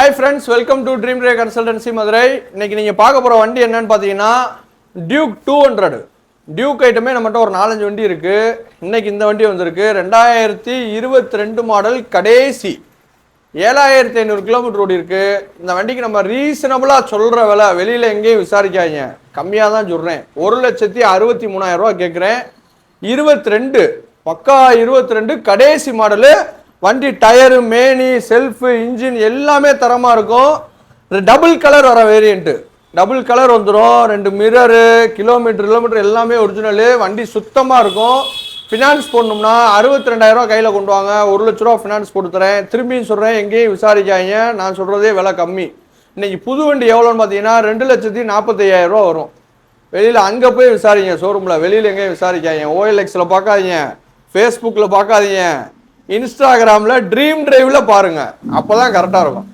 Hi friends, welcome to Dream Ray Consultancy Madurai. இன்னைக்கு நீங்க பார்க்க போற வண்டி என்னன்னு பாத்தீங்கன்னா Duke 200. Duke ஐட்டமே நம்மட்ட ஒரு 4-5 வண்டி இருக்கு. இன்னைக்கு இந்த வண்டி வந்திருக்கு 2022 மாடல் கடைசி 7500 கிலோமீட்டர் ஓடி இருக்கு. இந்த வண்டிக்கு நம்ம ரீசனபிளா சொல்ற விலை வெளியில எங்கேயும் விசாரிக்காதீங்க. கம்மியா தான் சொல்றேன். 1,63,000 ரூபாய் கேக்குறேன். 22 பக்கா 22 கடைசி மாடலு. வண்டி டயரு மேனி செல்ஃபு இன்ஜின் எல்லாமே தரமா இருக்கும். டபுள் கலர் வர வேரியன்ட், டபுள் கலர் வந்துடும். 2 மிரரு கிலோமீட்டர் எல்லாமே ஒரிஜினலு. வண்டி சுத்தமாக இருக்கும். ஃபினான்ஸ் போடணும்னா 62,000 ரூபா கையில் கொண்டு வாங்க, 1 லட்ச ரூபா ஃபினான்ஸ் போட்டு தரேன். திரும்பியும் சொல்கிறேன், எங்கேயும் விசாரிக்காங்க, நான் சொல்கிறதே விலை கம்மி. இன்னைக்கு புது வண்டி எவ்வளோன்னு பார்த்தீங்கன்னா 2,45,000 ரூபா வரும். வெளியில் அங்கே போய் விசாரிங்க, ஷோரூமில். வெளியில் எங்கேயும் விசாரிக்காங்க. OLXல பார்க்காதீங்க, ஃபேஸ்புக்கில் பார்க்காதீங்க, இன்ஸ்டாகிராமில் ட்ரீம் டிரைவில் பாருங்கள். அப்போ தான் கரெக்டாக இருக்கும்.